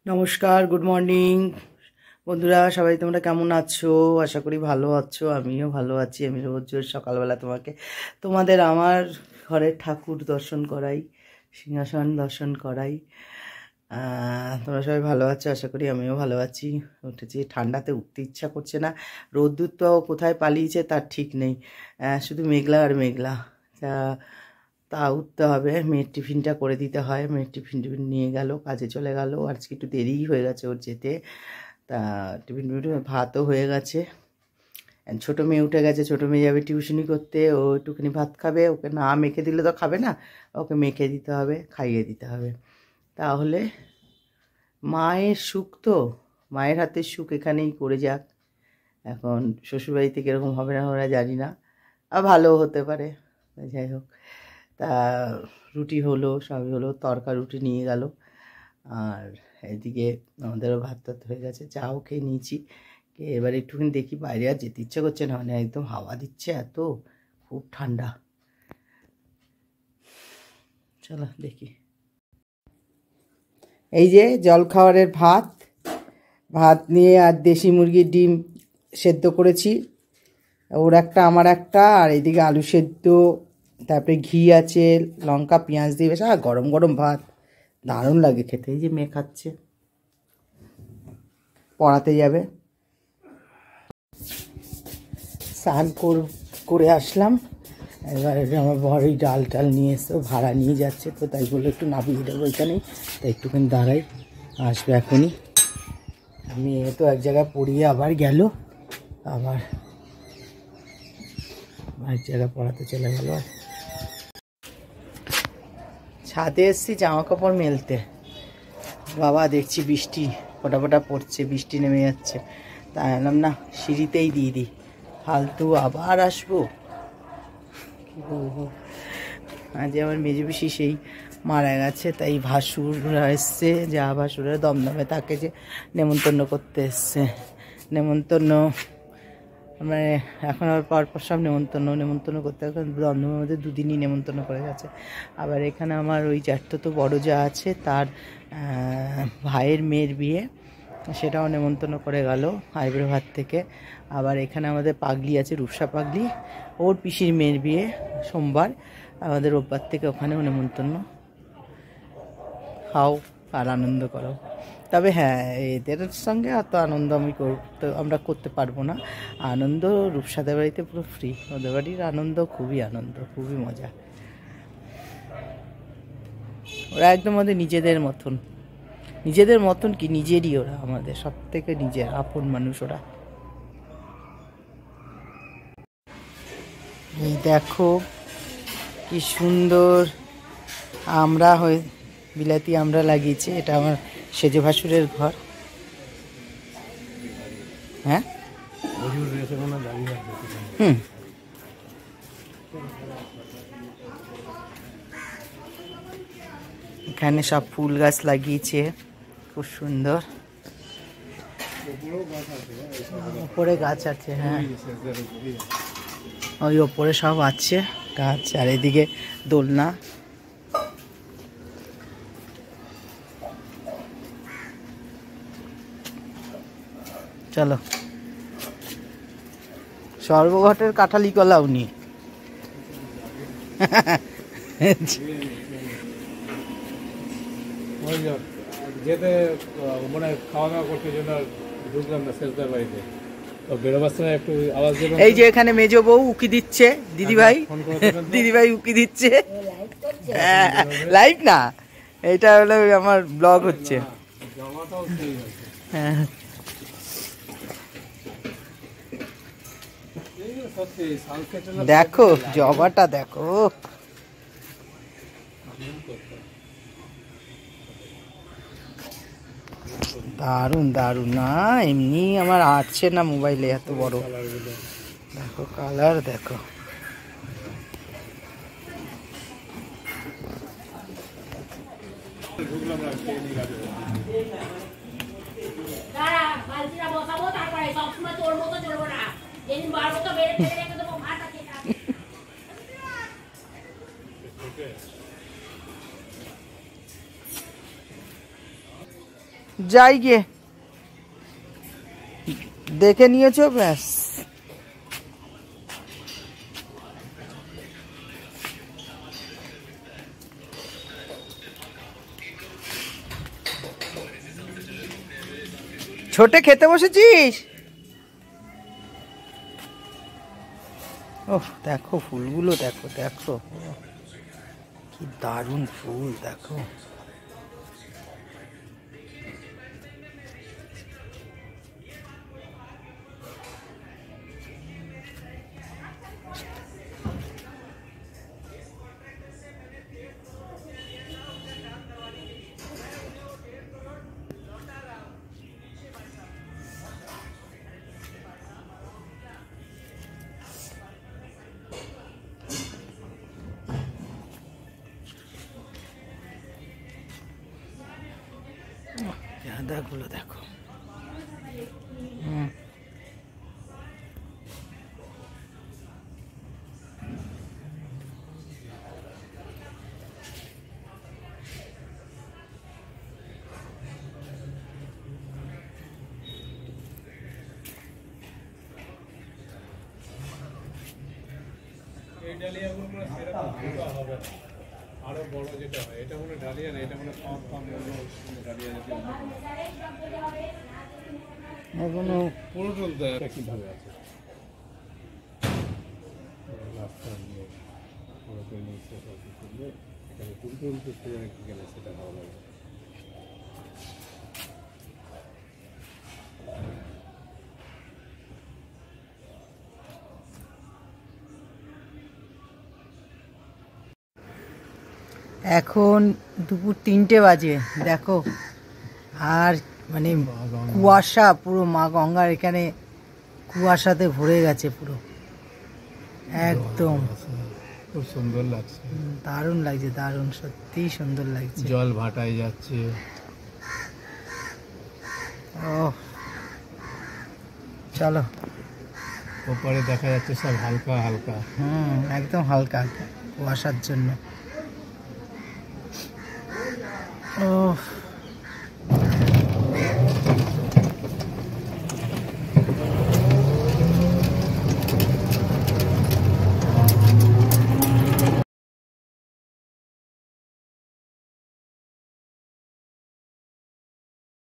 নমস্কার, good morning বন্ধুরা, সবাই তোমরা কেমন আছো? আশা করি ভালো আছো। আমিও ভালো আছি। আমি রোজ সকালবেলা তোমাদের আমার ঘরের ঠাকুর দর্শন করাই, সিংহাসন দর্শন করাই। তোমরা সবাই ভালো আছো, আশা করি আমিও ভালো আছি। উঠেছি, ঠান্ডাতে উঠতে ইচ্ছা করছে না। রোদ্দুর তো কোথায় পালিয়েছে তার ঠিক নেই, শুধু মেঘলা আর মেঘলা। তা উঠতে হবে, মেয়ের টিফিনটা করে দিতে হয়। মেয়ের টিফিন নিয়ে গেল, কাজে চলে গেল। আজকে একটু দেরিই হয়ে গেছে ওর যেতে। তা টিফিন ভাতও হয়ে গেছে। ছোটো মেয়ে উঠে গেছে, ছোটো মেয়ে যাবে টিউশনি করতে। ও একটুখানি ভাত খাবে, ওকে না মেখে দিলে তো খাবে না, ওকে মেখে দিতে হবে, খাইয়ে দিতে হবে। তাহলে মায়ের সুখ তো, মায়ের হাতের সুখ এখানেই করে যাক। এখন শ্বশুরবাড়িতে কীরকম হবে না ওরা জানি না, আর ভালোও হতে পারে। যাই হোক, তা রুটি হলো, সবই হলো, তরকা রুটি নিয়ে গেল। আর এদিকে আমাদেরও ভাত টাত হয়ে গেছে, চাও খেয়ে নিয়েছি। এবার একটুখানি দেখি, বাইরে আর যেতে ইচ্ছে করছে না, মানে একদম হাওয়া দিচ্ছে এত, খুব ঠান্ডা। চলো দেখি। এই যে জলখাবারের ভাত নিয়ে আর দেশি মুরগির ডিম সেদ্ধ করেছি, ওর একটা আমার একটা। আর এইদিকে আলু সেদ্ধ, তারপরে ঘি আছে, লঙ্কা পেঁয়াজ দিয়ে বেশ। আর গরম গরম ভাত দারুণ লাগে খেতে। এই যে মেয়ে খাচ্ছে, পড়াতে যাবে। স্নান করে আসলাম। এবার আমার বড় এই ডাল টাল নিয়ে এসে ভাড়া নিয়ে যাচ্ছে, তো তাই বললো একটু নামিয়ে দেবো এখানেই। তাই একটুখানি দাঁড়াই, আসবে এখনই। মেয়ে তো এক জায়গায় পড়িয়ে আবার গেল, আবার এক জায়গায় পড়াতে চলে গেল। ছাদে এসছি জামা কাপড় মেলতে। বাবা দেখছি বৃষ্টি ফোটা ফোটা পড়ছে, বৃষ্টি নেমে যাচ্ছে। তাই এলাম না, সিঁড়িতেই দিয়ে দিই, ফালতু আবার আসবো। কী বলবো, আজ আমার মেজো পিসি সেই মারা গেছে, তাই ভাসুররা এসছে, যা ভাসুরের দমদমে তাকে যে নেমন্তন্ন করতে এসছে। নেমন্তন্ন মানে এখন আবার পরপর সব নেমন্তন্ন করতে, এখন দমদমের মধ্যে দুদিনই নেমন্তন্ন করে গেছে। আবার এখানে আমার ওই তো বড় যা আছে, তার ভাইয়ের মেয়ের বিয়ে, সেটাও নেমন্তন্ন করে গেল আইবুড়ো ঘাট থেকে। আবার এখানে আমাদের পাগলি আছে, রূপসা পাগলি, ওর পিসির মেয়ের বিয়ে সোমবার, আমাদের রোববার থেকে ওখানেও নেমন্তন্ন। খাও আর আনন্দ করো। তবে হ্যাঁ, এদের সঙ্গে অত আনন্দ আমরা করতে পারবো না। আনন্দ রূপসাদের বাড়িতে পুরো ফ্রি, ওদের বাড়ির আনন্দ খুবই আনন্দ, খুবই মজা। ওরা একদম আমাদের নিজেদের মতন কি নিজেরই, ওরা আমাদের সব থেকে নিজের আপন মানুষ ওরা। এই দেখো কি সুন্দর আমরা বিলাতি আমরা লাগিয়েছি। এটা আমার সেজে ভাসুরের ঘর। হ্যাঁ, এখানে সব ফুল গাছ লাগিয়েছে, খুব সুন্দর। ওপরে গাছ আছে, হ্যাঁ ওই ওপরে সব আছে গাছ। আর এদিকে দোলনা। চলো, সর্বঘটের কাঁঠালি কলাও নি। যেতে মানে খাওয়া দাওয়া করতে জন্য ঢুকলাম না শেষদার বাড়িতে, তো বেরোবার সময় একটু আওয়াজ দিলাম। এই যে এখানে মেজো বউ উকি দিচ্ছে, দিদিভাই উকি দিচ্ছে। লাইভ না, এটা হলো আমার ব্লগ হচ্ছে। হ্যাঁ, দেখো জবাটা দেখো, দারুণ দারুণ। না এমনি আমার আটছে না মোবাইলে, এত বড় দেখো কালার, দেখো যাই গিয়ে দেখে নিয়েছো ব্যাস। ছোটে খেতে বসেছিস? ওহ দেখো ফুলগুলো, দেখো দেখো কি দারুণ ফুল, দেখো। গাঁদাগুলো দেখো। এই ডালিয়াগুলো মানে সেরকম মোটা হবে না, আরো বড় যেটা হয় এটা মানে ডালিয়া না, এটা মানে কম কম ডালিয়া জাতীয়। এখনো পুরো তুলতে কিভাবে আছে রাস্তা নিয়ে পুরো তুলতে তুললে এখানে তুলতে তুলতে গেলে সেটা ভালো লাগে। এখন দুপুর 3টে বাজে, দেখো আর মানে কুয়াশা পুরো, মা গঙ্গার এখানে কুয়াশাতে ভরে গেছে পুরো একদম। খুব সুন্দর লাগছে, দারুণ লাগছে, দারুণ, সত্যিই সুন্দর লাগছে। জল ভাটায় যাচ্ছে। ও চলো, ওপারে দেখা যাচ্ছে সব হালকা হালকা। একদম হালকা হালকা কুয়াশার জন্য। ও